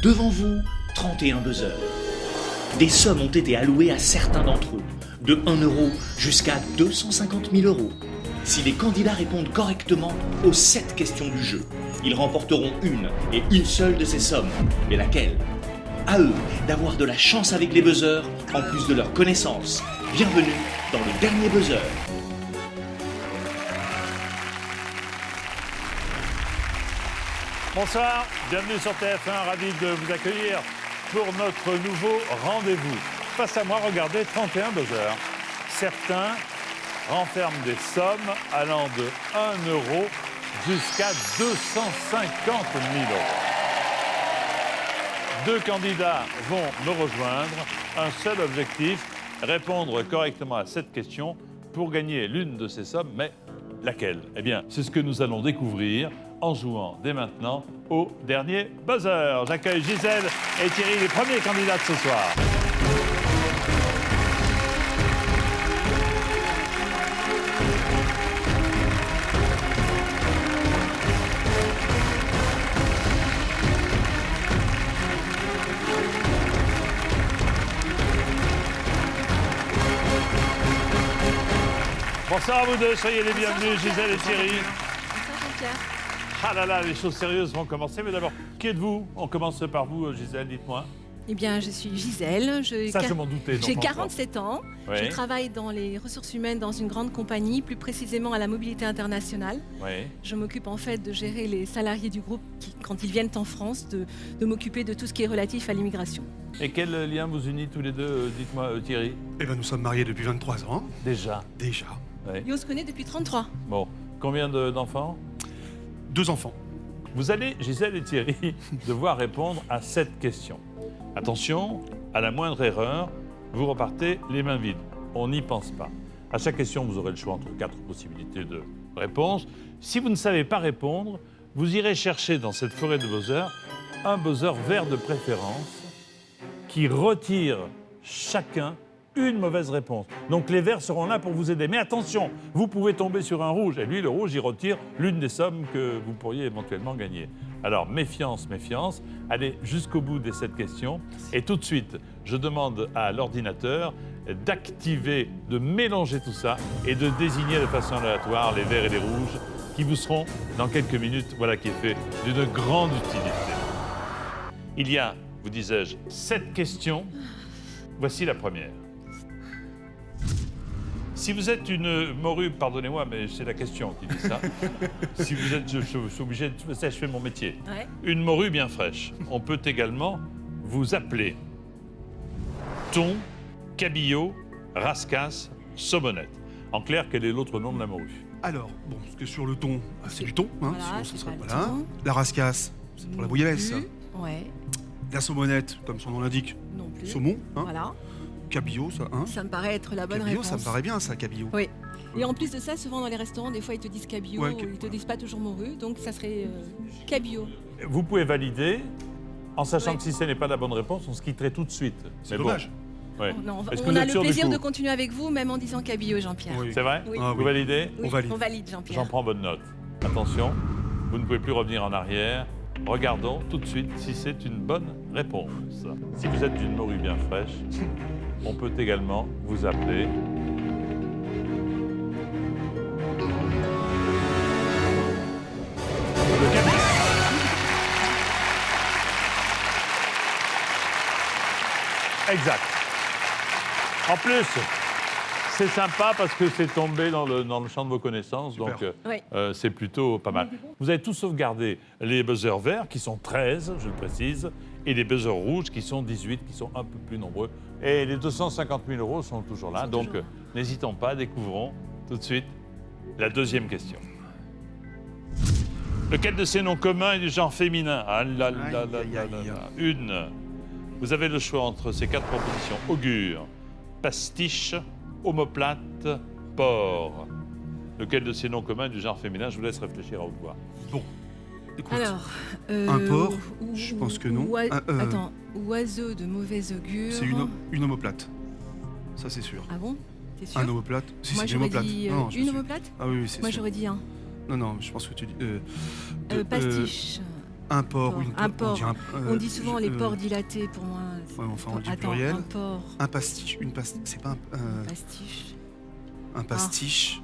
Devant vous, 31 buzzers. Des sommes ont été allouées à certains d'entre eux, de 1 euro jusqu'à 250 000 euros. Si les candidats répondent correctement aux 7 questions du jeu, ils remporteront une et une seule de ces sommes. Mais laquelle? À eux d'avoir de la chance avec les buzzers, en plus de leur connaissance. Bienvenue dans le dernier buzzer. Bonsoir, bienvenue sur TF1, ravi de vous accueillir pour notre nouveau rendez-vous. Face à moi, regardez, 31 buzzers. Certains renferment des sommes allant de 1 euro jusqu'à 250 000 euros. 2 candidats vont me rejoindre. Un seul objectif, répondre correctement à cette question pour gagner l'une de ces sommes, mais laquelle? Eh bien, c'est ce que nous allons découvrir en jouant dès maintenant au dernier buzzer. J'accueille Gisèle et Thierry, les premiers candidats de ce soir. Bonsoir à vous deux, soyez les bienvenus, Gisèle et Thierry. Bonsoir Jean-Pierre. Ah là là, les choses sérieuses vont commencer, mais d'abord, qui êtes-vous? On commence par vous, Gisèle, dites-moi. Eh bien, je suis Gisèle. Ça, je m'en doutais. J'ai 47 ans. Oui. Je travaille dans les ressources humaines dans une grande compagnie, plus précisément à la mobilité internationale. Oui. Je m'occupe en fait de gérer les salariés du groupe quand ils viennent en France, de m'occuper de tout ce qui est relatif à l'immigration. Et quel lien vous unit tous les deux? Dites-moi, Thierry. Eh bien, nous sommes mariés depuis 23 ans. Déjà. Déjà. Oui. Et on se connaît depuis 33. Bon, combien d'enfants? 2 enfants. Vous allez, Gisèle et Thierry, devoir répondre à cette question. Attention, à la moindre erreur, vous repartez les mains vides. On n'y pense pas. À chaque question, vous aurez le choix entre 4 possibilités de réponse. Si vous ne savez pas répondre, vous irez chercher dans cette forêt de buzzers un buzzer vert de préférence qui retire chacun une mauvaise réponse. Donc les verts seront là pour vous aider. Mais attention, vous pouvez tomber sur un rouge. Et lui, le rouge, il retire l'une des sommes que vous pourriez éventuellement gagner. Alors, méfiance, méfiance. Allez jusqu'au bout de cette question. Et tout de suite, je demande à l'ordinateur d'activer, de mélanger tout ça et de désigner de façon aléatoire les verts et les rouges qui vous seront, dans quelques minutes, voilà qui est fait, d'une grande utilité. Il y a, vous disais-je, 7 questions. Voici la première. Si vous êtes une morue, pardonnez-moi, mais c'est la question qui dit ça. Si vous êtes, je suis obligé de... Je fais mon métier. Ouais. Une morue bien fraîche. On peut également vous appeler thon, cabillaud, rascasse, saumonnette. En clair, quel est l'autre nom de la morue? Alors, bon, parce que sur le thon, c'est du thon, hein, Voilà, sinon ce c'est serait pas pas le là. thon. La rascasse, c'est pour la bouillabaisse. Plus. Ouais, La saumonnette, comme son nom l'indique, non plus. saumon. Hein. Voilà. Cabillaud, ça, hein. Ça me paraît être la bonne Cabillaud, réponse. ça me paraît bien, ça, cabillaud. Oui. Et en plus de ça, souvent dans les restaurants, des fois ils te disent cabillaud, Ouais, ils te disent pas toujours morue, donc ça serait cabillaud. Vous pouvez valider, en sachant Ouais. que si ce n'est pas la bonne réponse, on se quitterait tout de suite. C'est Mais bon, dommage. ouais. Non, Est-ce que on vous a êtes le sûr du plaisir coup de continuer avec vous, même en disant cabillaud, Jean-Pierre. Oui. C'est vrai? Oui. Ah, Vous oui. validez? Oui, On valide. J'en Jean-Pierre. prends bonne note. Attention, vous ne pouvez plus revenir en arrière. Regardons tout de suite si c'est une bonne réponse. Si vous êtes une morue bien fraîche, on peut également vous appeler le cabillaud. Exact. En plus, c'est sympa parce que c'est tombé dans le champ de vos connaissances, Super. donc Oui. c'est plutôt pas mal. Vous avez tous sauvegardé les buzzers verts, qui sont 13, je le précise, et les buzzers rouges, qui sont 18, qui sont un peu plus nombreux. Et les 250 000 euros sont toujours là, donc n'hésitons pas, découvrons tout de suite la deuxième question. Lequel de ces noms communs est du genre féminin? Ah là là là là Aïe, aïe, là aïe. là. Une. Vous avez le choix entre ces 4 propositions. Augure, pastiche, omoplate, porc. Lequel de ces noms communs est du genre féminin? Je vous laisse réfléchir à haute voix. Bon, écoute, Alors, un porc, je pense que non. Attends, oiseau de mauvais augure. c'est une omoplate. Ça, c'est sûr. Ah bon? T'es sûr? Un omoplate. Si, Moi c'est une j'aurais omoplate. dit Non, je une suis- omoplate. Ah oui, oui, c'est Moi sûr. j'aurais dit un. Non, non, je pense que tu dis... Pastiche. Un porc, Porc, une un porc. On dit souvent les porcs porcs. dilatés pour moi. Ouais, enfin, on dit Attends, pluriel. un porc, Un pastiche, c'est pas pastiche. un pastiche.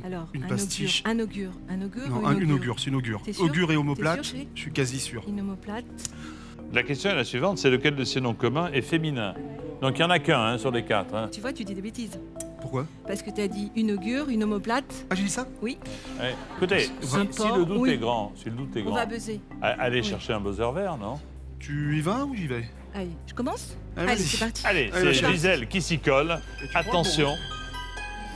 Alors, Une un pastiche. augure. Un augure Non, ou une une augure, c'est une augure. T'es sûr Augure et T'es omoplate, sûr, chérie je suis quasi sûr. Une omoplate. La question est la suivante, c'est lequel de ces noms communs est féminin? Donc il n'y en a qu'un hein, sur les 4. Hein. Tu vois, tu dis des bêtises. Pourquoi? Parce que tu as dit une augure, une omoplate. Ah, j'ai dit ça? Oui, Ouais. Écoutez, Un si porc, le doute oui. est grand, si le doute est on grand, va buzzer. allez Oui. chercher un buzzer vert, non? Tu y vas ou j'y vais? Allez, je commence. Allez, Allez, vas-y. c'est parti. Allez, Allez, c'est vas-y. Gisèle qui s'y colle. Et tu prends le Attention,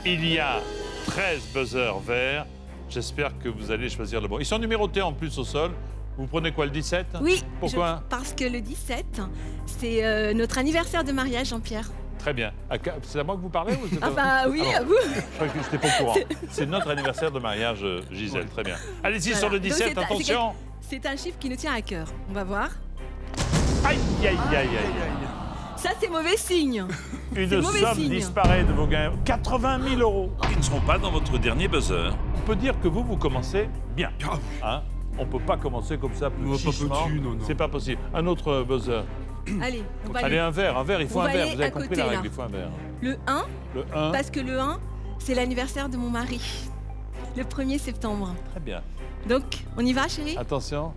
il y a 13 buzzers verts. J'espère que vous allez choisir le bon. Ils sont numérotés en plus au sol. Vous prenez quoi, le 17? Oui, Pourquoi parce que le 17, c'est notre anniversaire de mariage, Jean-Pierre. Très bien. C'est à moi que vous parlez ou c'est Ah bah oui, Ah à bon. vous. Je crois que je n'étais pas au courant. C'est notre anniversaire de mariage, Gisèle. Très bien. Allez-y Voilà. sur le Donc, 17, c'est attention. C'est un chiffre qui nous tient à cœur. On va voir. Aïe, aïe, aïe, aïe. Ça, c'est mauvais signe. Une C'est mauvais somme signe. disparaît de vos gains. 80 000 euros. Qui ne seront pas dans votre dernier buzzer. On peut dire que vous commencez bien. Ah, Hein, on ne peut pas commencer comme ça, Non, plus pas chichement. petit, non, non. C'est pas possible. Un autre buzzer. Allez, on va Allez, aller. un verre, il faut On un va verre. aller Vous avez à compris côté, la là. règle, il faut un verre. Le 1, Le 1, parce que le 1, c'est l'anniversaire de mon mari. Le 1er septembre. très bien. Donc, on y va, chérie? Attention.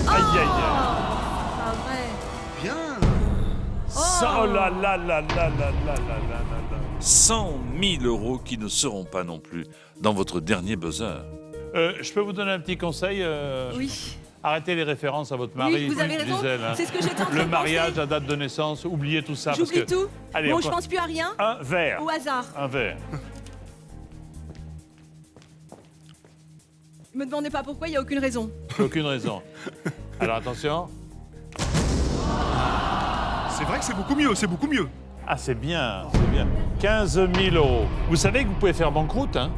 Aïe, aïe, aïe. Ah vrai. bien. Oh là là là là là là là là là. 100 000 euros qui ne seront pas non plus dans votre dernier buzzer. Je peux vous donner un petit conseil Oui. Arrêtez les références à votre mari, Oui, vous avez raison. Gisèle. Hein. C'est ce que j'étais en train Le de mariage, penser. la date de naissance, oubliez tout ça. parce J'oublie que... tout. Allez, Bon, on je pense plus à rien. Un verre. Au hasard. Un verre. Me demandez pas pourquoi, il n'y a aucune raison. Aucune raison. Alors attention. C'est vrai que c'est beaucoup mieux, c'est beaucoup mieux. Ah, c'est bien, c'est bien. 15 000 euros. Vous savez que vous pouvez faire banqueroute, hein?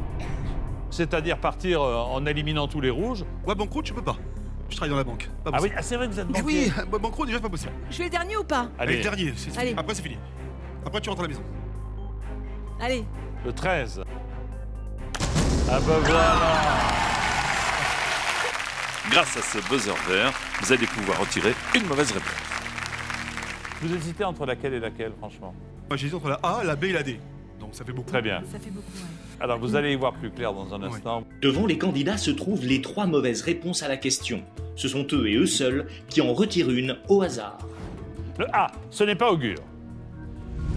C'est-à-dire partir en éliminant tous les rouges. Ouais, banqueroute, je peux pas. Je travaille dans la banque. Pas Ah oui, possible. c'est vrai que vous êtes Eh banquier. oui, banqueroute, déjà, pas possible. Je fais le dernier ou pas? Allez, Allez, dernier, Allez. fini. Après, c'est fini. Après, tu rentres à la maison. Allez. le 13. Ah ben voilà. Grâce à ce buzzer vert, vous allez pouvoir retirer une mauvaise réponse. Vous hésitez entre laquelle et laquelle, franchement? Moi, j'hésite entre la A, la B et la D. Donc, ça fait beaucoup. Très bien. Ça fait beaucoup, ouais. Alors, vous allez y voir plus clair dans un Ouais. instant. Devant les candidats se trouvent les 3 mauvaises réponses à la question. Ce sont eux et eux seuls qui en retirent une au hasard. Le A, ce n'est pas augure.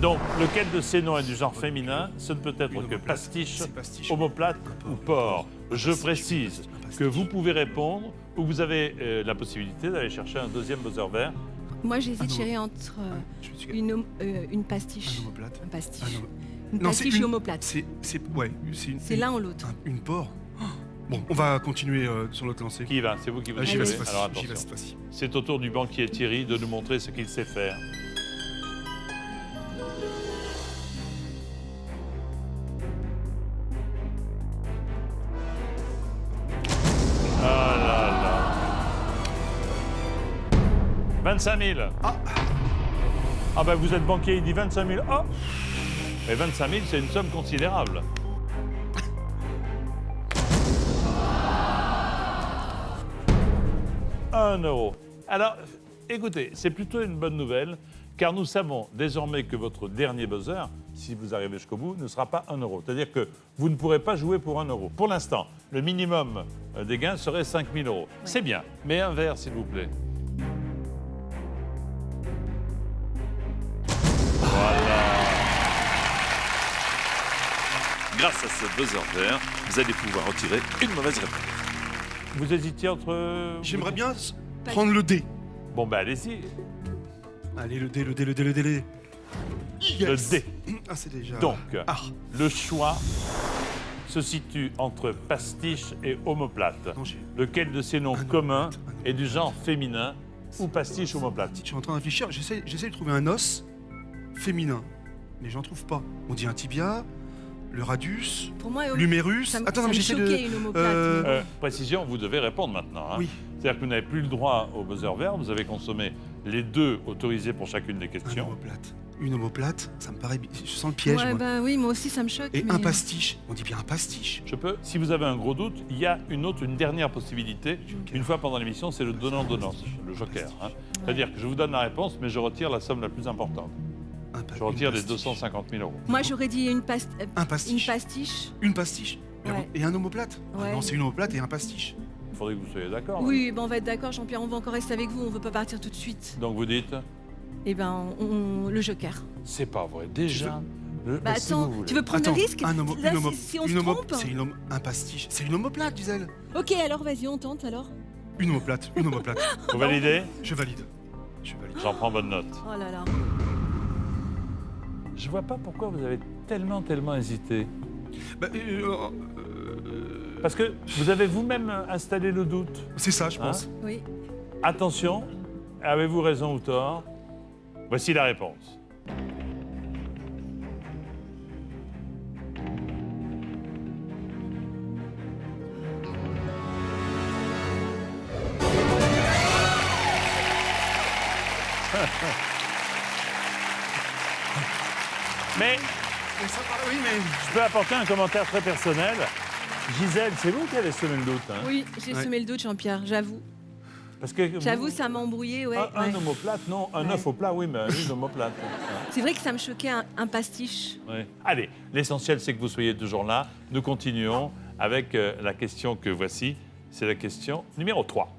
Donc, lequel de ces noms est du genre féminin? Ce ne peut être Une que omoplate. pastiche, C'est pastiche. omoplate ou porc. Je pastiche. précise Un pastiche. que vous pouvez répondre ou vous avez la possibilité d'aller chercher un deuxième buzzer vert. Moi, j'hésite, Ah non. chérie, entre Je me suis- une pastiche. Un omoplate. Un pastiche. Ah, non. Une Non, pastiche c'est et une- omoplate. Ouais, C'est l'un ou l'autre. Une porc. Oh. Bon, on va continuer sur notre lancée. Qui y va? C'est vous qui vous J'y vais cette suivez. fois-ci. Alors J'y vais attention. cette fois-ci. C'est au tour du banquier Thierry de nous montrer ce qu'il sait faire. Ah là là. 25 000. Ah ben vous êtes banquier, il dit 25 000. Oh. Mais 25 000, c'est une somme considérable. Un euro. Alors, écoutez, c'est plutôt une bonne nouvelle, car nous savons désormais que votre dernier buzzer, si vous arrivez jusqu'au bout, ne sera pas 1 euro. C'est-à-dire que vous ne pourrez pas jouer pour 1 euro. Pour l'instant, le minimum des gains serait 5 000 euros. C'est bien, mais un verre, s'il vous plaît. Grâce à ce buzzer vert, vous allez pouvoir retirer une mauvaise réponse. Vous hésitiez entre... J'aimerais bien prendre le D. Bon, ben allez-y, Allez, le D, le D, le D, le D, le D. le Yes. D. Ah, c'est déjà... Donc, Ah, le choix se situe entre pastiche et omoplate. non, j'ai... Lequel de ces noms Un communs omoplate, un est du genre féminin ou pastiche omoplate? Je suis en train de réfléchir, j'essaie de trouver un os féminin, mais j'en trouve pas. On dit un tibia, le radius, Pour moi, l'humérus... ça, Attends, ça non, mais me j'essaie choquait de... une omoplate. euh, Précision, vous devez répondre maintenant. Hein. Oui. C'est-à-dire que vous n'avez plus le droit au buzzer vert, vous avez consommé les 2 autorisés pour chacune des Un questions. omoplate. Une omoplate, ça me paraît... Je sens le piège, Ouais, moi. bah oui, moi aussi ça me choque. Et mais- un pastiche. On dit bien un pastiche. Je peux. Si vous avez un gros doute, il y a une dernière possibilité. Joker. Une fois pendant l'émission, c'est le donnant-donnant, le joker. Hein. C'est-à-dire que je vous donne la réponse, mais je retire la somme la plus importante. Je retire les 250 000 euros. Moi j'aurais dit une Un pastiche. pastiche. Une pastiche. Ouais. Et un omoplate. Ah Ouais. non, c'est une omoplate et un pastiche. Il faudrait que vous soyez d'accord. Oui, ben on va être d'accord, Jean-Pierre, on va encore rester avec vous, on veut pas partir tout de suite. Donc vous dites, Eh ben, le joker. c'est pas vrai. Déjà. Bah si attends, vous voulez. tu veux prendre Attends, le risque un Là, si on se trompe. c'est un pastiche. C'est une omoplate, Gisèle. Ok, alors vas-y, on tente alors. Une omoplate, une omoplate. Vous validez? Je valide. Je valide. J'en prends bonne note. Oh là là. Je vois pas pourquoi vous avez tellement hésité. Bah, Parce que vous avez vous-même installé le doute. c'est ça, je pense. Oui. Attention, avez-vous raison ou tort? Voici la réponse. Mais Mais ça, oui, mais... je peux apporter un commentaire très personnel. Gisèle, c'est vous qui avez semé le doute. Hein? Oui, j'ai Ouais. semé le doute, Jean-Pierre, j'avoue. Parce que J'avoue, ça m'a embrouillé, ouais. Un ouais. omoplate, non. Un Ouais. œuf au plat, oui, mais une omoplate. C'est vrai que ça me choquait un pastiche. Ouais. Allez, l'essentiel, c'est que vous soyez toujours là. Nous continuons avec la question que voici. C'est la question numéro 3.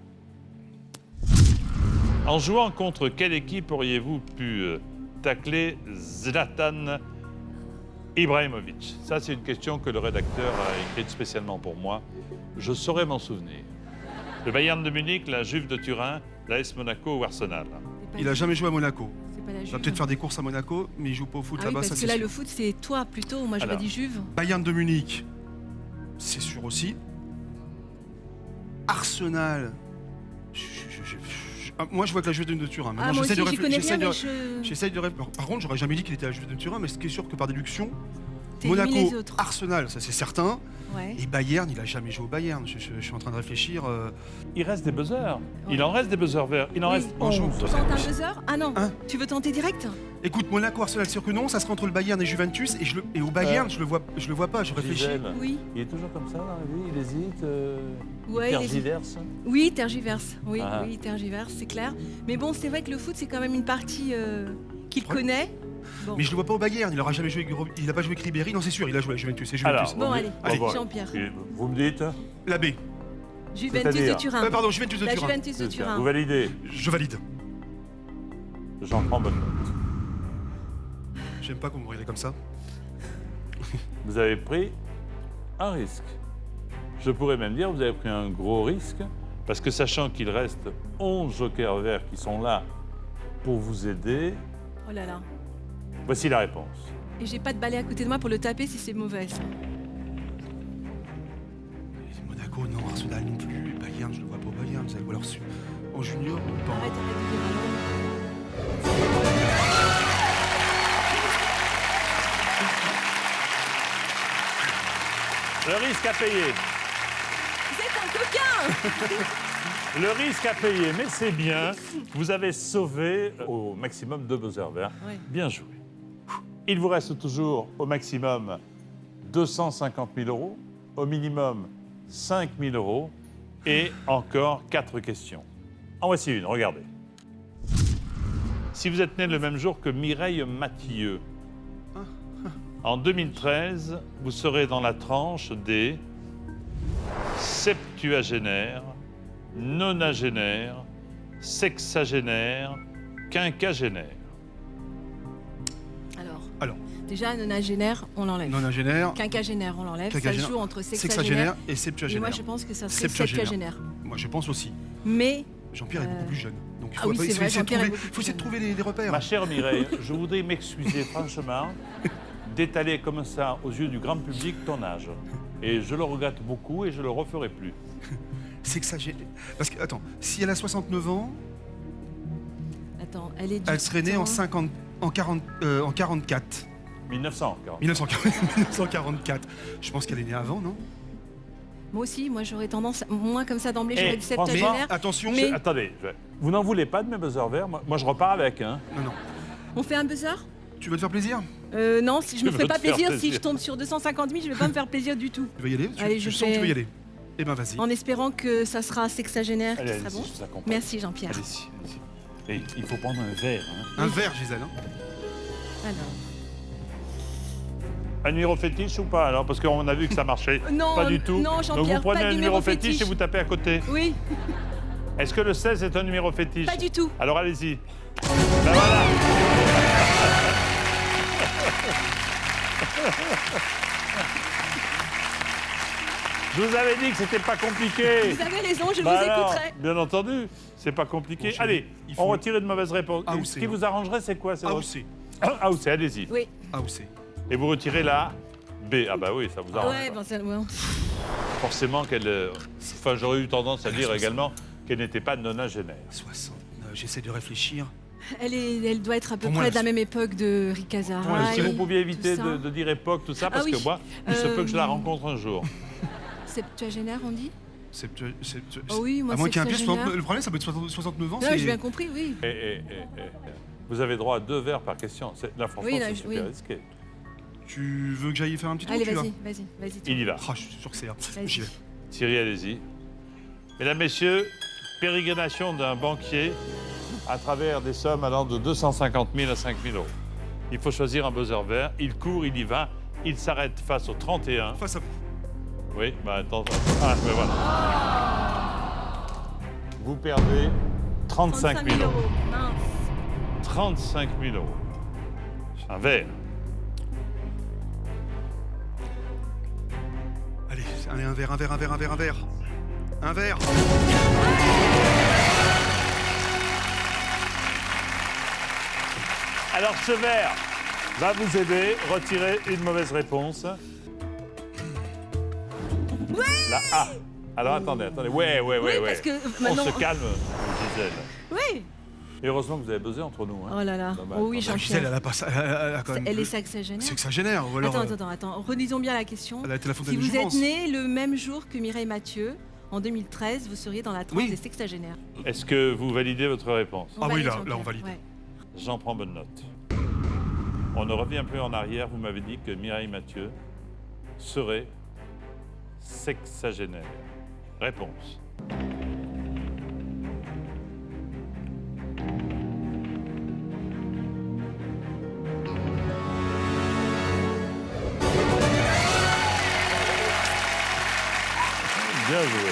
En jouant contre quelle équipe auriez-vous pu tacler Zlatan Ibrahimovic? Ça, c'est une question que le rédacteur a écrite spécialement pour moi. Je saurais m'en souvenir. Le Bayern de Munich, la Juve de Turin, l'AS Monaco ou Arsenal? C'est pas Il a la- jamais joué à Monaco. C'est pas la Il Juve. va peut-être faire des courses à Monaco, mais il joue pas au foot Ah oui, là-bas, parce ça que c'est là, sûr. le foot, c'est toi plutôt. Moi, j'aurais Alors. dit Juve. Bayern de Munich, c'est sûr aussi. Arsenal. Moi, je vois que la Juve de Turin. Ah, Maintenant, moi j'essaie aussi, de j'y réfléchir- connais j'essaie rien, de- mais je... J'essaye de réfléchir. Par contre, j'aurais jamais dit qu'il était à la Juve de Turin, mais ce qui est sûr que par déduction, t'élimines Monaco, les autres. Arsenal, ça c'est certain. Ouais. Et Bayern, il a jamais joué au Bayern. Je suis en train de réfléchir. Il reste des buzzers. Il en reste des buzzers verts. Il en Oui. reste On joue. 11. Tu tentes un buzzer? Ah non, Hein tu veux tenter direct? Écoute, Monaco, Arsenal, c'est sûr que non. Ça sera entre le Bayern et Juventus. Et au Bayern, je le vois pas. Je réfléchis. Gisèle, Oui. il est toujours comme ça dans la vie, il hésite, Ouais, il il hésite. tergiverse. Oui, tergiverse. Oui, Ah. oui, tergiverse, c'est clair. Mais bon, c'est vrai que le foot, c'est quand même une partie qu'il Ouais. connaît. Bon, Mais je le vois pas au Bayern. Il aura jamais joué. Il a pas joué avec Ribéry. Non, c'est sûr. Il a joué avec Juventus. C'est Juventus. Alors, Bon, allez, Allez. Jean-Pierre. Vous me dites La B. Juventus de C'est-à-dire Turin. Pardon, Juventus de La Turin. Juventus de Turin. Vous validez. Je valide. J'en prends bonne note. J'aime pas qu'on me regarde comme ça. Vous avez pris un risque. Je pourrais même dire que vous avez pris un gros risque, parce que sachant qu'il reste 11 jokers verts qui sont là pour vous aider, Oh là là. voici la réponse. Et j'ai pas de balai à côté de moi pour le taper si c'est mauvais. ça. Monaco, non. Arsenal non plus. Bayern, je le vois pas au Bayern. Ou alors en junior. Pas en- Arrête de dire alors. Le risque à payer. Vous êtes un coquin. Le risque à payer, mais c'est bien. Vous avez sauvé au maximum 2 buzzers verts. Ouais. Bien joué. Il vous reste toujours au maximum 250 000 euros, au minimum 5 000 euros et encore 4 questions. En voici une, regardez. Si vous êtes né le même jour que Mireille Mathieu, en 2013, vous serez dans la tranche des septuagénaires, nonagénaires, sexagénaires, quinquagénaires. Alors, déjà, nonagénaire, on l'enlève. Nonagénaire, Quinquagénaire, on l'enlève. Ça se Quinquagénaire, joue entre sexagénaire. sexagénaire et Et septuagénaire. moi, je pense que ça serait Septuagénaire. septuagénaire. Moi, je pense aussi. Mais Jean-Pierre est beaucoup plus jeune. Donc il ah faut, oui, il c'est faut vrai, essayer de Jean-Pierre est trouver, beaucoup faut essayer de plus trouver les repères. Ma chère Mireille, je voudrais m'excuser franchement d'étaler comme ça aux yeux du grand public ton âge. Et je le regrette beaucoup et je le referai plus. Sexagénaire. Parce que, attends, si elle a 69 ans, attends, elle est du elle serait née en, temps- 50, en 44. 1940. 1944. Je pense qu'elle est née avant, non? Moi aussi, moi j'aurais tendance, moi comme ça d'emblée, j'aurais Eh, dit franchement, septuagénaire. Attention, Mais- Attendez, vous n'en voulez pas de mes buzzers verts? Moi, je repars avec, hein. non, non. On fait un buzzer? Tu veux te faire plaisir? Non, si je me veux ferai pas te faire plaisir, si plaisir. je tombe sur 250 000, je vais pas me faire plaisir du tout. Tu veux y aller? Allez, tu je sens que fais- tu veux y aller? Eh ben, vas-y. En espérant que ça sera sexagénaire, Allez, qui sera allez-y, bon. je vous accompagne. Merci Jean-Pierre. Allez-y, allez-y. Et il faut prendre un verre. Hein. Un verre, Gisèle. Hein. Alors. Un numéro fétiche ou pas alors? Parce qu'on a vu que ça marchait. Non, pas du tout. non, Donc Jean-Pierre, vous prenez pas un de numéro numéro fétiche fétiche. et vous tapez à côté. Oui, Est-ce que le 16 est un numéro fétiche? pas du tout. Alors allez-y. Ben voilà. Je vous avais dit que c'était pas compliqué. Vous avez raison, je Bah vous alors, écouterai. bien entendu, c'est pas compliqué. Bon, chérie, Allez, il on faut- retire une mauvaise réponse. Ah, ou Ce c'est, qui hein. vous arrangerait, c'est quoi? A ou C? Ah, ou c'est, allez-y. Oui. A ou C? Et vous retirez la B. Ah bah oui, ça vous arrange. Ouais, pas. bon, ça, ouais. Forcément qu'elle... Enfin, j'aurais eu tendance à dire également qu'elle n'était pas nonagénaire. 60. J'essaie de réfléchir. Elle doit être à peu Pour moi, près la- de la même époque de Rika Si Zaraï. vous pouviez éviter tout ça. de dire époque, tout ça, parce oui. que moi, il se peut que je la rencontre un jour. Septuagénaire, on dit? Oh oui, moi, à moins qu'il y ait un piège. septuagénaire. Le problème, ça peut être 69 ans. Non, c'est- j'ai bien compris, oui. Vous avez droit à 2 verres par question. Là, franchement, Oui, là, c'est oui. super risqué. Tu veux que j'aille faire un petit tour? Allez, tu vas vas-y. Il y va. Ah, je suis sûr que c'est. Vas-y. J'y vais. Thierry, allez-y. Mesdames, Messieurs, pérégrination d'un banquier à travers des sommes allant de 250 000 à 5 000 euros. Il faut choisir un buzzer vert. Il court, il y va. Il s'arrête face au 31. Face à vous. Oui, bah attends. Ah, mais voilà. Vous perdez 35 000 euros. Mince. 35 000 euros. Un verre. Allez, un verre. Un verre. Alors ce verre va vous aider. Retirez une mauvaise réponse. La A. Alors attendez. Ouais. Oui, parce que On maintenant. se calme, Gisèle. Oui. Et heureusement que vous avez buzzé entre nous. Hein. Oh là là. Non, bah, Oh oui, attendez. Gisèle, Jean-Pierre. elle a pas ça. Elle a quand même. Elle est sexagénaire. C'est que ça génère. Ou alors, Attends. Relisons bien la question. Elle a été la fontaine Si de vous êtes jouvence. né le même jour que Mireille Mathieu, en 2013, vous seriez dans la tranche Oui. des sexagénaires. Est-ce que vous validez votre réponse? Ah oui, valide, là, Jean-Pierre. on valide. Ouais. J'en prends bonne note. On ne revient plus en arrière. Vous m'avez dit que Mireille Mathieu serait sexagénaire. Réponse. Bien joué.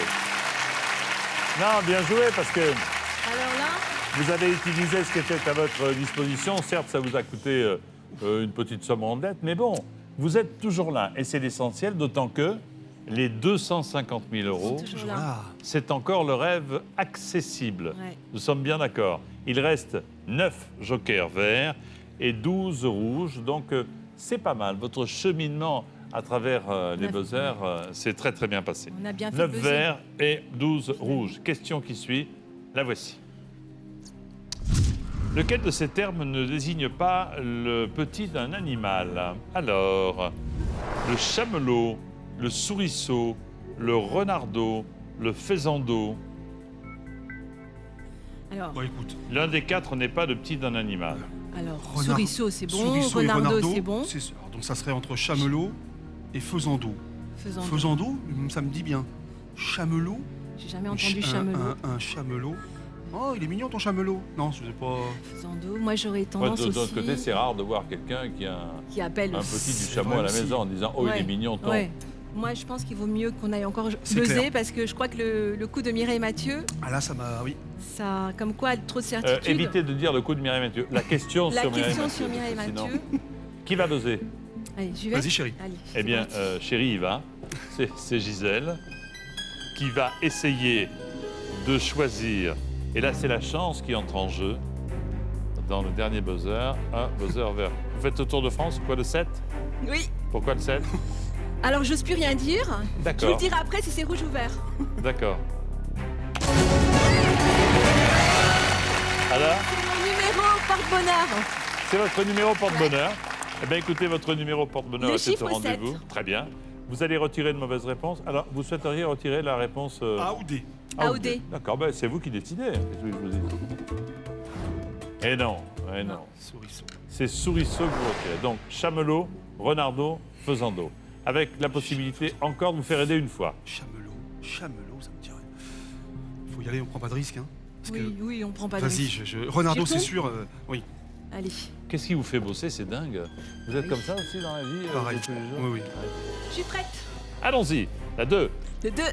Non, bien joué parce que Alors là, vous avez utilisé ce qui était à votre disposition. Certes, ça vous a coûté une petite somme en dette, mais bon, vous êtes toujours là. Et c'est l'essentiel, d'autant que les 250 000 euros, toujours là. Ah, c'est encore le rêve accessible. Ouais. Nous sommes bien d'accord. Il reste 9 jokers verts et 12 rouges. Donc, c'est pas mal. Votre cheminement à travers les 9, buzzers, c'est très, très bien passé. On a bien fait 9 de buzzer. verts et 12 rouges. Question qui suit, la voici. Lequel de ces termes ne désigne pas le petit d'un animal? Alors, le chamelot, le souriceau, le renardeau, le faisandeau. Alors, bon, écoute. L'un des quatre n'est pas le petit d'un animal. Renard- souriceau, c'est bon. Souriceau et Renardeau, renardeau, c'est bon. alors, donc ça serait entre chamelot et faisandeau. Faisant. Faisandeau, ça me dit bien. Chamelot. J'ai jamais entendu chamelot. Un chamelot. Oh, il est mignon ton chamelot. Non, je sais pas. Faisando. Moi, j'aurais Moi, tendance de aussi. l'autre côté, c'est rare de voir quelqu'un qui a qui appelle un petit du C'est chameau vrai à la aussi. maison en disant « Oh, il est Ouais, mignon, ton ouais. Moi, je pense qu'il vaut mieux qu'on aille encore C'est buzzer clair. parce que je crois que le coup de Mireille Mathieu, Ah là, ça m'a. Oui. ça, comme quoi, trop de certitude. Évitez de dire le coup de Mireille Mathieu. La question La sur Mireille question Mathieu. sur Mireille parce que sinon- Mathieu. Qui va buzzer? Allez, j'y vais. Vas-y, chérie. Allez, Eh c'est bien, parti. chérie, il va. C'est Gisèle qui va essayer de choisir. Et là, c'est la chance qui entre en jeu. Dans le dernier buzzer, un buzzer vert. Vous faites le Tour de France, quoi, le 7? Oui. Pourquoi le 7? Alors, j'ose plus rien dire. Je vous le D'accord, dirai après si c'est rouge ou vert. d'accord. Alors, C'est mon numéro porte-bonheur. c'est votre numéro porte-bonheur. Eh bien, écoutez, votre numéro porte-bonheur Le était au chiffre rendez-vous. 7. Très bien. Vous allez retirer une mauvaise réponse. Alors, vous souhaiteriez retirer la réponse A ou D. A ou D. D'accord, c'est vous qui décidez. Qu'est-ce que je vous dis? Eh non, eh non. Souriceau. c'est Souriceau que vous retirez. Donc, Chamelot, Renardeau, Faisando. Avec la possibilité encore de vous faire aider une fois. Chamelot, ça me dirait. Faut y aller, on prend pas de risque, hein. Parce Oui, que- oui, on prend pas de Vas-y, risque. Renardo, J'y c'est retourne sûr. Oui, Allez, Qu'est-ce qui vous fait bosser? C'est dingue. Vous êtes Oui. comme ça aussi dans la vie pareil. de tous les jours? Oui, oui. je suis prête. Allons-y, la 2. Le 2.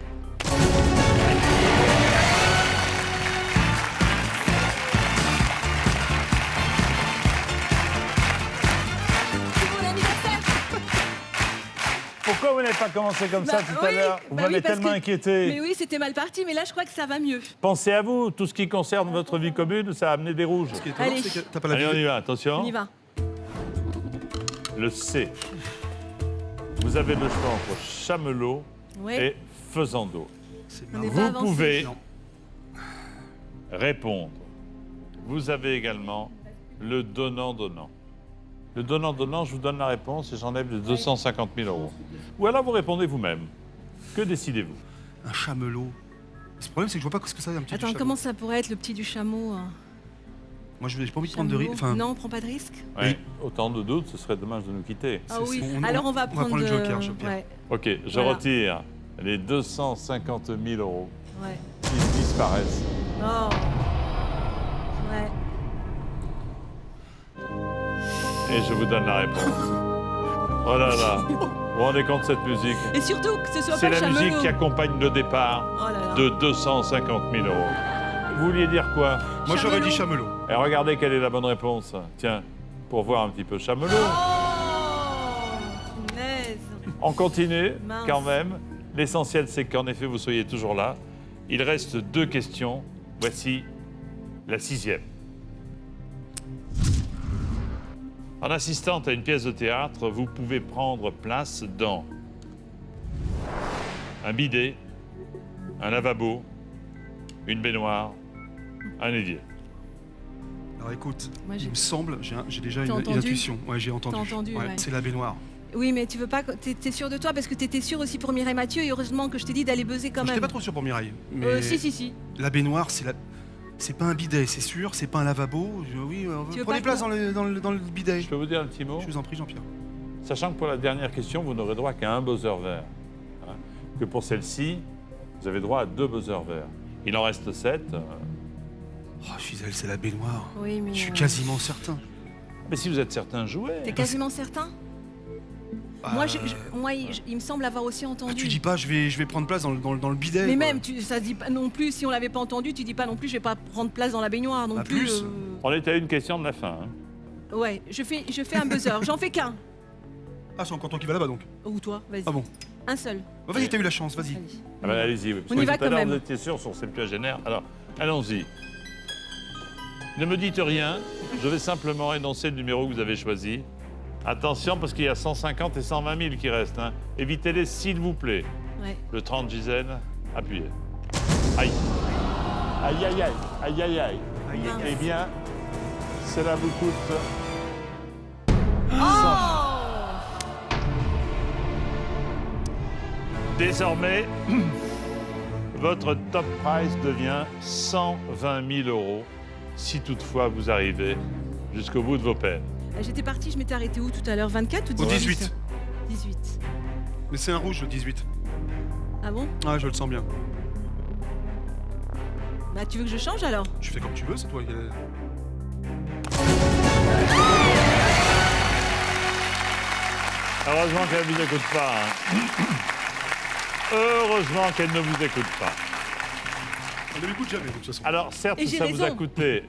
C'est mon anniversaire. Pourquoi vous n'avez pas commencé comme ça Bah, tout à oui, l'heure? Vous bah m'avez oui, parce tellement que- inquiété. Mais oui, c'était mal parti, mais là, je crois que ça va mieux. Pensez à vous, tout ce qui concerne votre vie commune, ça a amené des rouges. Ce qui est étonnant, Allez. c'est que t'as pas la Allez, on vie. y va, attention. On y va. Le C. Vous avez le choix entre Chamelot Ouais. et Faisando. C'est On marrant. n'est pas Vous avancé. pouvez Non. répondre. Vous avez également le donnant-donnant. Le donnant-donnant, je vous donne la réponse et j'enlève les 250 000 euros. Ou alors vous répondez vous-même. Que décidez-vous? Un chamelot. Le problème, c'est que je vois pas ce que ça veut un petit Attends, chamelot. comment ça pourrait être le petit du chameau hein Moi, j'ai pas envie de prendre de Chameau. risque. Enfin, Non, on prend pas de risque. Ouais, autant de doutes, ce serait dommage de nous quitter. Ah C'est- oui, on- alors on va on va prendre le de- joker, Jean-Pierre. Ouais, Ok, je Voilà. retire les 250 000 euros ouais. qui disparaissent. Oh. Ouais. Et je vous donne la réponse. Oh là là, vous vous rendez compte de cette musique? Et surtout que ce soit C'est pas la le musique chamelot. qui accompagne le départ Oh là là. de 250 000 euros. Vous vouliez dire quoi? moi, j'aurais Chamelot. dit chamelot. Et regardez quelle est la bonne réponse. Tiens, pour voir un petit peu Chamelot. Oh, punaise. On continue Mince. quand même. L'essentiel, c'est qu'en effet, vous soyez toujours là. Il reste 2 questions. Voici la 6e. En assistant à une pièce de théâtre, vous pouvez prendre place dans un bidet, un lavabo, une baignoire, un évier. Alors écoute, Moi, il j'ai- me semble, j'ai déjà T'as une entendu intuition. Ouais, j'ai entendu. T'as entendu, ouais. C'est la baignoire. Oui, mais tu veux pas. T'es sûr de toi parce que t'étais sûr aussi pour Mireille Mathieu et heureusement que je t'ai dit d'aller buzzer quand Je même. n'étais pas trop sûr pour Mireille. Mais Si. la baignoire, c'est pas un bidet, c'est sûr. C'est pas un lavabo. Oui, Tu veux prenez pas place qu'on- dans le bidet. Je peux vous dire un petit mot? Je vous en prie, Jean-Pierre. Sachant que pour la dernière question, vous n'aurez droit qu'à un buzzer vert. Hein, que pour celle-ci, vous avez droit à 2 buzzers verts. Il en reste 7. Oh, Gisèle, c'est la baignoire. Oui, mais. Je suis quasiment certain. Mais si vous êtes certain, jouez. T'es quasiment certain Moi, il me semble avoir aussi Ah, entendu. tu dis pas, je vais prendre place dans le bidet. Mais quoi. même, ça se dit pas non plus, si on l'avait pas entendu, tu dis pas non plus, je vais pas prendre place dans la baignoire non Bah, plus. plus. On est à une question de la fin. Hein. Ouais, je fais un buzzer, j'en fais qu'un. Ah, c'est encore toi qui vas là-bas donc. Ou toi, vas-y. Ah bon. Un seul. Bah, vas-y, t'as eu la chance, vas-y. Allez. Ah ben, allez-y. Oui, parce On que y va tout à quand l'heure, même. vous étiez sûr sur septuagénaire. Alors, allons-y. Ne me dites rien. Je vais simplement énoncer le numéro que vous avez choisi. Attention, parce qu'il y a 150 et 120 000 qui restent. Hein. Évitez-les, s'il vous plaît. Ouais. Le 30, Gisèle, appuyez. Aïe. Aïe, aïe, aïe. Aïe, aïe, aïe. Mince. Eh bien, cela vous coûte... Désormais, votre top price devient 120 000 euros, si toutefois vous arrivez jusqu'au bout de vos peines. J'étais partie, je m'étais arrêtée où tout à l'heure 24 ou 18 Au 18. 18. Mais c'est un rouge, le 18. Ah bon Ah, je le sens bien. Bah tu veux que je change alors Tu fais comme tu veux, c'est toi qui... Heureusement qu'elle ne vous écoute pas. Hein. Heureusement qu'elle ne vous écoute pas. On ne l'écoute jamais, de toute façon. Alors certes, Et j'ai ça vous a raison. coûté,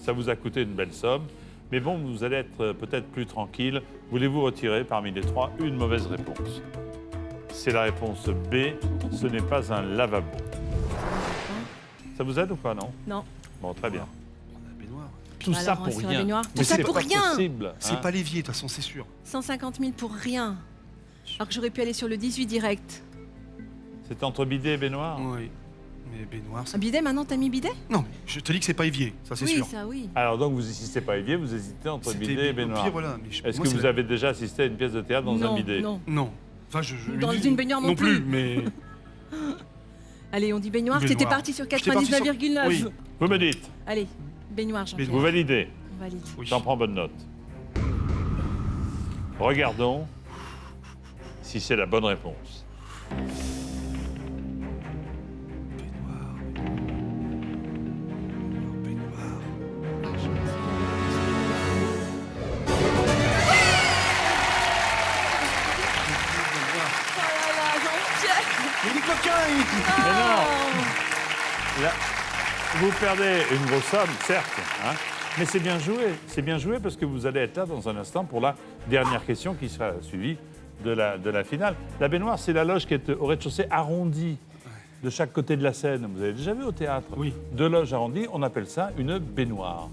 ça vous a coûté une belle somme, mais bon, vous allez être peut-être plus tranquille. Voulez-vous retirer parmi les 3 une mauvaise réponse? C'est la réponse B. Ce n'est pas un lavabo. Ça vous aide ou pas, non? Non. Bon, très bien. La baignoire. Tout ça Alors, pour sur la rien. baignoire. Mais Tout ça c'est pour pas rien. possible, C'est hein. pas l'évier, de toute façon, c'est sûr. 150 000 pour rien. Alors que j'aurais pu aller sur le 18 direct. C'est entre bidet et baignoire. Oui. Mais baignoire, c'est... Un bidet maintenant, t'as mis bidet Non, mais je te dis que c'est pas évier, ça c'est Oui, sûr. ça oui. Alors donc vous n'hésitez pas à évier, vous hésitez entre C'était bidet et au baignoire. pire, voilà. Mais Est-ce moi, que c'est vous la- avez déjà assisté à une pièce de théâtre dans non, un bidet? non. Non. Enfin, Dans une baignoire non plus. mais... Allez, on dit baignoire. Baignoire. T'étais parti sur J'étais parti sur- 99,9. Oui. Vous me dites, Allez, baignoire, Jean-Pierre. vous validez. On valide. Oui. J'en prends bonne note. Regardons si c'est la bonne réponse. Mais les coquins, Mais non. Là, vous perdez une grosse somme, certes, hein, mais c'est bien joué. C'est bien joué parce que vous allez être là dans un instant pour la dernière question qui sera suivie de la finale. La baignoire, c'est la loge qui est au rez-de-chaussée arrondie de chaque côté de la scène. Vous avez déjà vu au théâtre? Oui. Deux loges arrondies, on appelle ça une baignoire.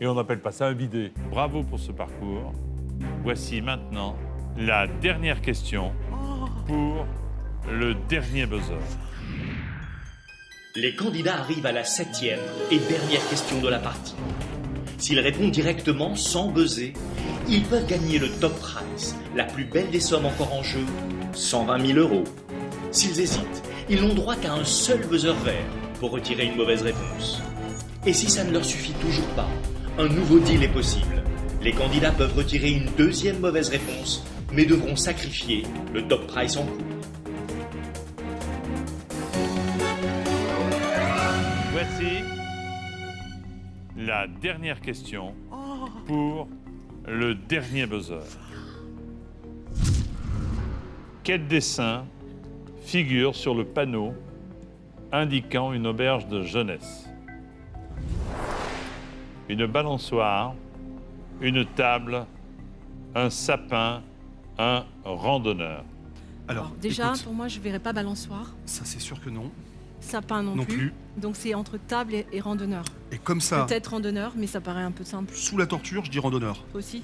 Et on n'appelle pas ça un bidet. Bravo pour ce parcours. Voici maintenant la dernière question pour le dernier buzzer. Les candidats arrivent à la 7e et dernière question de la partie. S'ils répondent directement sans buzzer, ils peuvent gagner le top prize, la plus belle des sommes encore en jeu, 120 000 €. S'ils hésitent, ils n'ont droit qu'à un seul buzzer vert pour retirer une mauvaise réponse. Et si ça ne leur suffit toujours pas, un nouveau deal est possible. Les candidats peuvent retirer une deuxième mauvaise réponse, mais devront sacrifier le top prize en cours. Voici la dernière question pour le dernier buzzer. Quel dessin figure sur le panneau indiquant une auberge de jeunesse? Une balançoire, une table, un sapin, un randonneur. Alors, Déjà, écoute, pour moi, je ne verrais pas balançoire, ça c'est sûr que non. sapin non, Non plus. plus. Donc c'est entre table et randonneur. Et comme ça, Peut-être randonneur, mais ça paraît un peu simple sous la torture, je dis randonneur. aussi.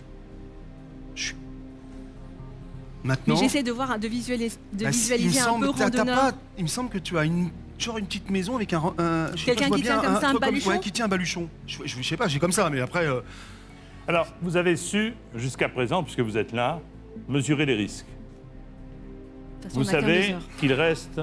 Mais Maintenant, j'essaie de voir, de visualiser, bah, visualiser un peu randonneur. il me semble que tu as une petite maison avec je sais pas, Quelqu'un je vois qui bien tient comme ça un truc baluchon ouais, qui tient un baluchon. Je sais pas, j'ai comme ça, mais après, Alors, vous avez su, jusqu'à présent, puisque vous êtes là, mesurer les risques. De toute façon, Vous on a qu'un savez buzzer. qu'il reste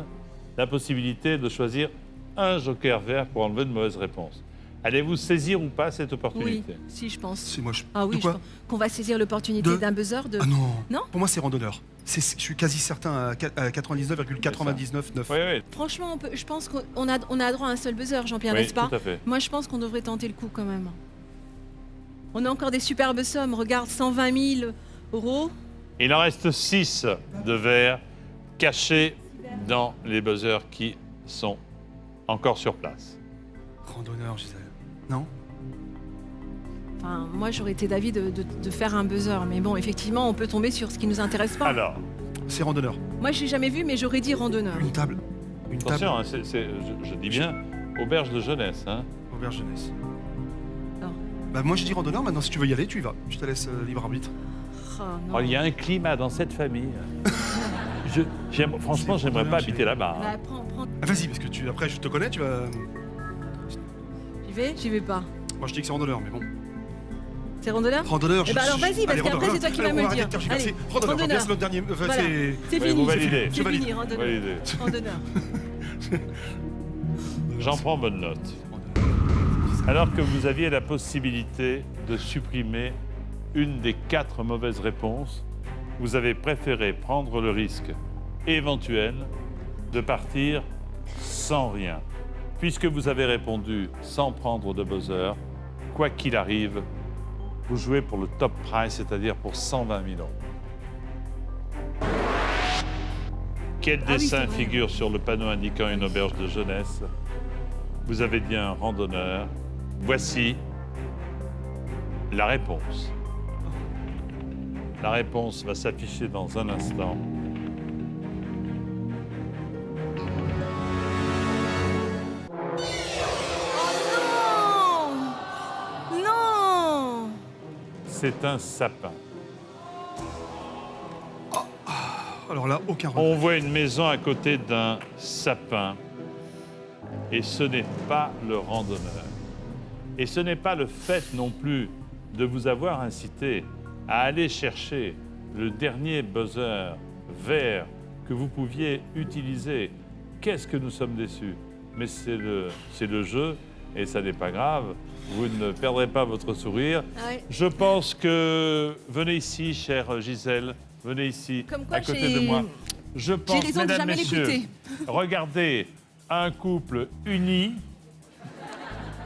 la possibilité de choisir un joker vert pour enlever une mauvaise réponse. Allez-vous saisir ou pas cette Oui, opportunité? si, je pense. c'est moi. Ah oui, De je quoi pense qu'on va saisir l'opportunité De- d'un buzzer de... Ah non. Non Pour moi, c'est randonneur. Je suis quasi certain à 99,99,9. Oui, oui. Franchement, je pense qu'on a droit à un seul buzzer, Jean-Pierre, Oui, n'est-ce pas? tout à fait. Moi, je pense qu'on devrait tenter le coup quand même. On a encore des superbes sommes. Regarde, 120 000 €. Il en reste 6 de verts cachés dans les buzzers qui sont encore sur place. Randonneur, Gisèle. Non? Enfin, moi, j'aurais été d'avis de faire un buzzer. Mais bon, effectivement, on peut tomber sur ce qui nous intéresse pas. Alors, C'est randonneur. Moi, je l'ai jamais vu, mais j'aurais dit randonneur. Une table. Une table. attention, hein, je dis bien auberge de jeunesse. Hein. Auberge jeunesse. Alors. Bah moi je dis randonneur, maintenant si tu veux y aller, tu y vas. Je te laisse libre arbitre. Ah, non. Oh, il y a un climat dans cette famille. Franchement, j'aimerais pas habiter là-bas. hein. Bah, prends. Ah, vas-y, parce que après je te connais, tu vas. J'y vais pas. Moi je dis que c'est randonneur, mais bon. C'est randonneur? Randonneur, Eh ben alors, vas-y, parce Allez, qu'après, randonneur. c'est toi qui vas Alors, me on le va dire. arrêter de tergiverser. Allez, Randonneur, randonneur. c'est notre dernier. Enfin, Voilà. c'est. C'est Oui, fini. vous validez. C'est Je valide. fini, randonneur. Validé. Randonneur. J'en prends bonne note. Alors que vous aviez la possibilité de supprimer une des 4 mauvaises réponses, vous avez préféré prendre le risque éventuel de partir sans rien. Puisque vous avez répondu sans prendre de buzzer, quoi qu'il arrive, vous jouez pour le top prize, c'est-à-dire pour 120 000 €. Quel Ah oui, dessin c'est vrai. figure sur le panneau indiquant une auberge de jeunesse? Vous avez dit un randonneur. Voici la réponse. La réponse va s'afficher dans un instant. Non! Non! C'est un sapin. Alors là, aucun On regret. voit une maison à côté d'un sapin. Et ce n'est pas le randonneur. Et ce n'est pas le fait non plus de vous avoir incité à aller chercher le dernier buzzer vert que vous pouviez utiliser. Qu'est-ce que nous sommes déçus? Mais c'est le jeu et ça n'est pas grave. Vous ne perdrez pas votre sourire. Ouais. Je pense que... Venez ici, chère Gisèle. Venez ici, Comme quoi, à côté j'ai- de moi. Je pense, raison de mesdames, jamais messieurs, l'écouter. regardez un couple uni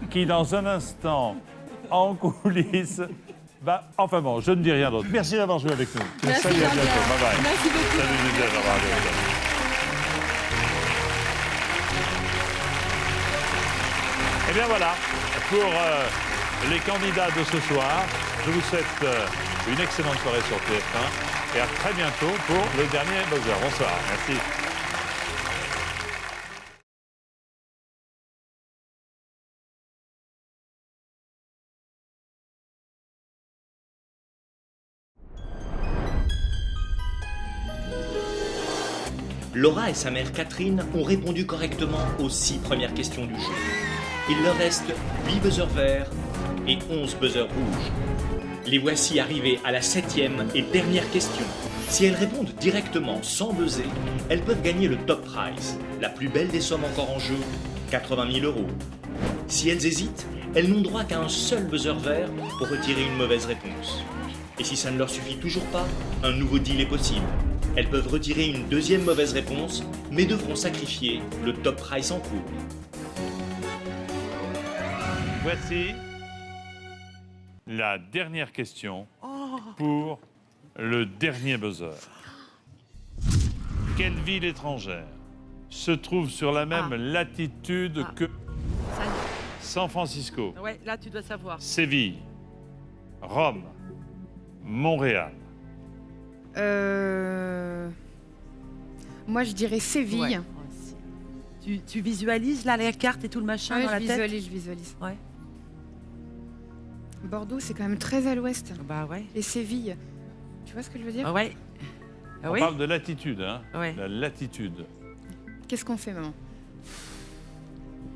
qui, dans un instant, en coulisses, va... Enfin bon, je ne dis rien d'autre. Merci d'avoir joué avec nous. Merci, Salut, à Jean-Pierre. bientôt. Bye bye. Merci beaucoup. Salut, Gisèle. Au revoir, à bientôt. Et bien voilà, pour les candidats de ce soir, je vous souhaite une excellente soirée sur TF1 et à très bientôt pour le dernier buzzer. Bonsoir, merci. Laura et sa mère Catherine ont répondu correctement aux 6 premières questions du jeu. Il leur reste 8 buzzers verts et 11 buzzers rouges. Les voici arrivés à la 7e et dernière question. Si elles répondent directement sans buzzer, elles peuvent gagner le top prize, la plus belle des sommes encore en jeu, 80 000 €. Si elles hésitent, elles n'ont droit qu'à un seul buzzer vert pour retirer une mauvaise réponse. Et si ça ne leur suffit toujours pas, un nouveau deal est possible. Elles peuvent retirer une deuxième mauvaise réponse, mais devront sacrifier le top prize en cours. Voici la dernière question pour le dernier buzzer. Quelle ville étrangère se trouve sur la même latitude que Ça y San Francisco, est. Ouais, là, tu dois savoir. Séville, Rome, Montréal? Moi, je dirais Séville. Ouais. Tu visualises là la carte et tout le machin Ouais, dans la je tête. visualise. Ouais. Bordeaux, c'est quand même très à l'ouest. Bah ouais. Et Séville, tu vois ce que je veux dire? Ah ouais. Ah On oui. parle de latitude, hein? Ouais. La latitude. Qu'est-ce qu'on fait, maman?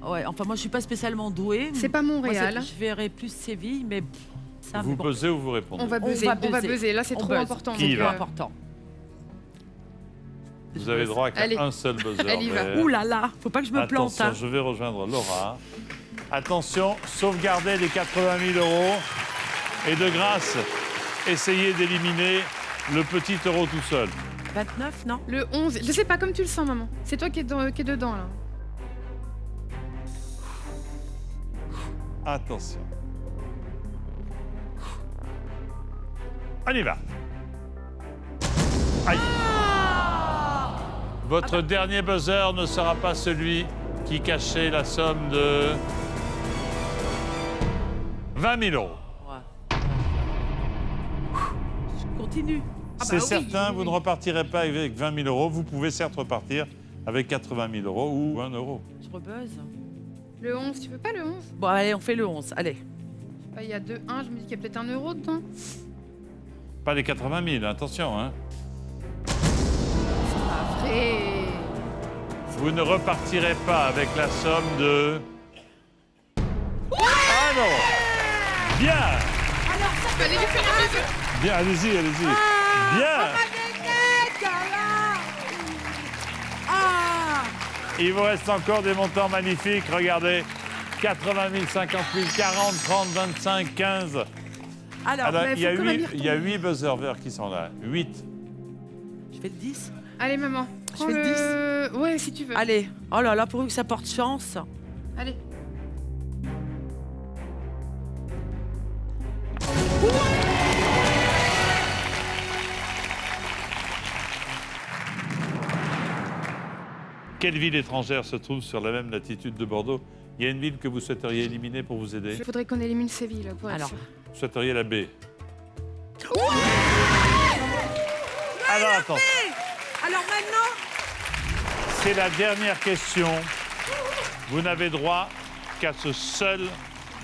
Ouais. Enfin, moi, je suis pas spécialement douée. C'est pas Montréal. Moi, je verrais plus Séville, mais ça. Vous mais bon. buzzez ou vous répondez? On va buzzer. Là, c'est On trop buzz. important. Qui donc, va Important. Vous avez droit qu'à Allez. un seul buzzer. Elle y va. vert. Ouh là là, faut pas que je me plante. Attention, Hein. je vais rejoindre Laura. Attention, sauvegardez les 80 000 € et de grâce, essayez d'éliminer le petit euro tout seul. 29, non? Le 11, je sais pas, comme tu le sens, maman. C'est toi qui es dedans, là. Attention. On y va. Aïe. Votre dernier buzzer ne sera pas celui qui cachait la somme de 20 000 €. Ouais. Je continue. C'est oui, certain, oui, vous oui. ne repartirez pas avec 20 000 €. Vous pouvez certes repartir avec 80 000 € ou 1 euro. Je rebuzz. Le 11, tu veux pas le 11? Bon, allez, on fait le 11. Allez. Bah, il y a 2-1, je me dis qu'il y a peut-être 1 euro dedans. Pas les 80 000, attention. Hein. Et... Vous ne repartirez pas avec la somme de... Ah non. Bien. Allez, lui faire un buzzer. Bien, allez-y, allez-y. Bien. Il vous reste encore des montants magnifiques. Regardez. 80 000, 50 000, 40, 30, 25, 15. Alors, Alors, mais il y a faut quand même y il y a 8 buzzers verts qui sont là. 8. je fais le 10. Allez, maman. Je fais le 10. Ouais, si tu veux. Allez. Oh là là, pourvu que ça porte chance. Allez. Quelle ville étrangère se trouve sur la même latitude de Bordeaux? Il y a une ville que vous souhaiteriez éliminer pour vous aider? Il faudrait qu'on élimine Séville, là, pour être Alors. sûr. Vous souhaiteriez la B. Alors, attends. Alors maintenant. C'est la dernière question. Vous n'avez droit qu'à ce seul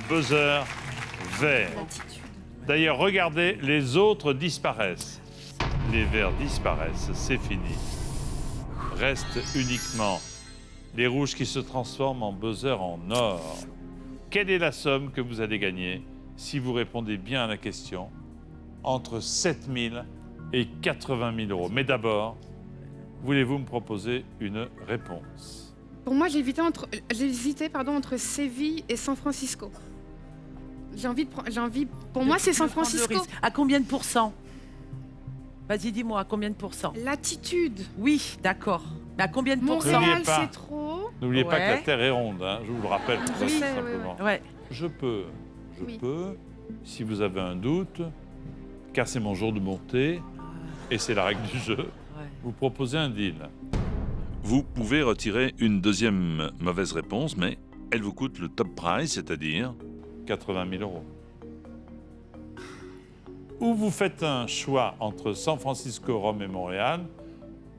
buzzer vert. D'ailleurs, regardez, les autres disparaissent. Les verts disparaissent, c'est fini. Restent uniquement les rouges qui se transforment en buzzer en or. Quelle est la somme que vous allez gagner si vous répondez bien à la question? Entre 7 000 et 80 000 €. Mais d'abord, voulez-vous me proposer une réponse? Pour moi, j'hésitais entre Séville et San Francisco. Pour moi, c'est San Tu veux prendre le Francisco. risque. À combien de pourcents? Vas-y, dis-moi, à combien de pourcents? Latitude. Oui, d'accord. Mais à combien de pourcents? N'oubliez Montréal, pas. c'est trop. N'oubliez pas que la Ouais. Terre est ronde, hein, je vous le rappelle tout Oui. simplement. Ouais. Je peux, Oui. si vous avez un doute, car c'est mon jour de montée, et c'est la règle du jeu, Ouais. vous proposer un deal. Vous pouvez retirer une deuxième mauvaise réponse, mais elle vous coûte le top price, c'est-à-dire 80 000 euros. Ou vous faites un choix entre San Francisco, Rome et Montréal,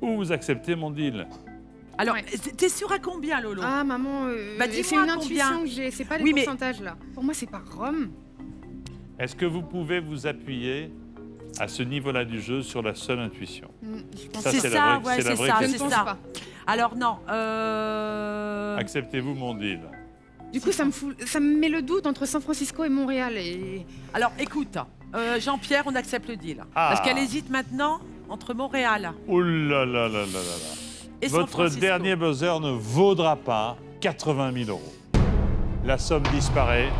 ou vous acceptez mon deal. Alors, Ouais. t'es sûr à combien, Lolo? Ah, maman, Bah, dis-moi c'est une combien. intuition que j'ai. C'est pas les Oui, mais- pourcentages, là. Pour moi, c'est pas Rome. Est-ce que vous pouvez vous appuyer à ce niveau-là du jeu sur la seule intuition? Je pense Ça, C'est c'est ça, la vraie- ouais, c'est la c'est vraie ça, Je ne c'est pense ça. pas. Alors, non. Acceptez-vous mon deal? Du coup, ça me met le doute entre San Francisco et Montréal. Et... Alors, écoute, Jean-Pierre, on accepte le deal. Ah. Parce qu'elle hésite maintenant entre Montréal Oh là là là là là là. et San Votre Francisco. dernier buzzer ne vaudra pas 80 000 euros. La somme disparaît,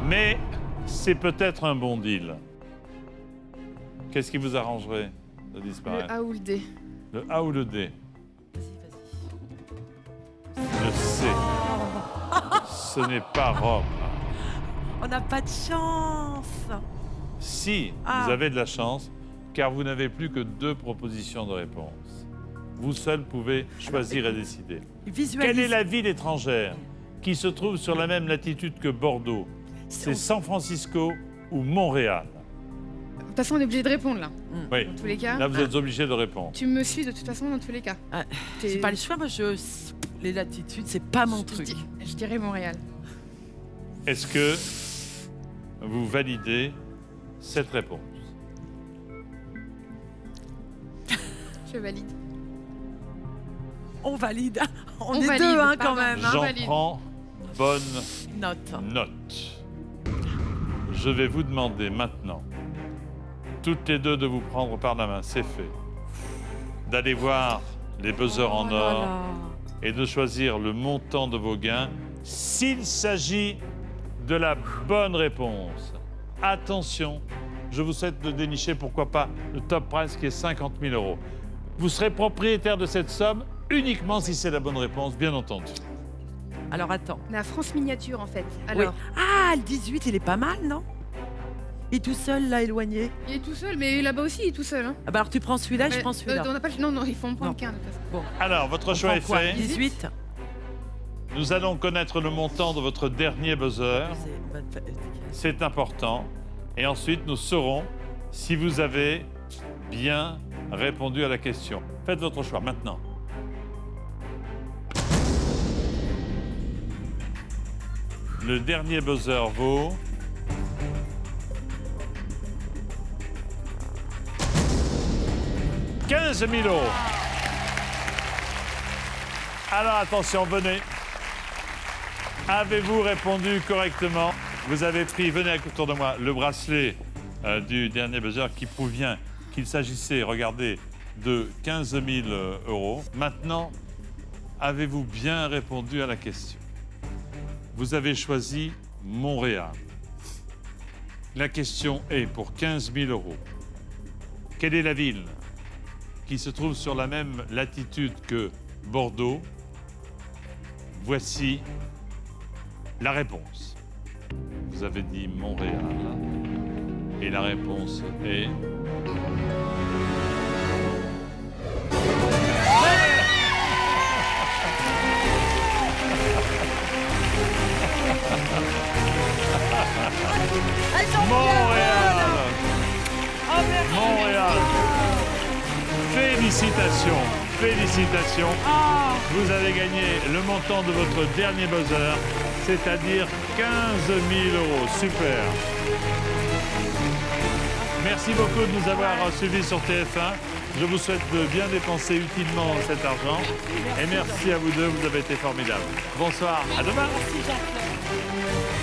mais c'est peut-être un bon deal. Qu'est-ce qui vous arrangerait de disparaître? Le A ou le D. Le A ou le D? Vas-y, Je sais. Ce n'est pas Rome. On n'a pas de chance. Si Ah. vous avez de la chance, car vous n'avez plus que 2 propositions de réponse. Vous seul pouvez choisir et décider. Visualise. Quelle est la ville étrangère qui se trouve sur la même latitude que Bordeaux? C'est San Francisco ou Montréal? De toute façon, on est obligé de répondre, là. Oui, Dans tous les cas. là vous êtes obligé de répondre. Tu me suis de toute façon, dans tous les cas. Ah, T'es- J'ai pas le choix, moi, les latitudes, c'est pas mon truc. Je dirais Montréal. Est-ce que vous validez cette réponse? Je valide. On valide. On On est valide, deux, hein, quand pardon. même. hein. J'en valide. prends bonne Note. note. Je vais vous demander maintenant, toutes les deux, de vous prendre par la main, c'est fait, d'aller voir les buzzers en Oh là or là. et de choisir le montant de vos gains s'il s'agit de la bonne réponse. Attention, je vous souhaite de dénicher, pourquoi pas, le top prize qui est 50 000 euros. Vous serez propriétaire de cette somme uniquement si c'est la bonne réponse, bien entendu. Alors, attends. On est à France Miniature, en fait. Alors, Ah, le 18, il est pas mal, non? Il est tout seul, là, éloigné. il est tout seul, mais là-bas aussi, il est tout seul. Hein. Ah bah alors, tu prends celui-là, je Mais, prends celui-là. on n'a pas... Non, il faut en prendre Non. qu'un, de toute façon. Alors, votre On choix prend est quoi, fait. 18. Nous allons connaître le montant de votre dernier buzzer. C'est important. Et ensuite, nous saurons si vous avez bien répondu à la question. Faites votre choix maintenant. Le dernier buzzer vaut... « 15 000 euros. Alors attention, venez. Avez-vous répondu correctement? Vous avez pris, venez autour de moi, le bracelet du dernier buzzer qui prouve bien qu'il s'agissait, regardez, de 15 000 euros. Maintenant, avez-vous bien répondu à la question? Vous avez choisi Montréal. La question est, pour 15 000 euros, quelle est la ville qui se trouve sur la même latitude que Bordeaux? Voici la réponse. Vous avez dit Montréal. Et la réponse est... Montréal. Montréal. Félicitations. Félicitations. Vous avez gagné le montant de votre dernier buzzer, c'est-à-dire 15 000 euros. Super. Merci beaucoup de nous avoir suivis sur TF1. Je vous souhaite de bien dépenser utilement cet argent. Et merci à vous deux, vous avez été formidables. Bonsoir, à demain. Merci Jean-Pierre.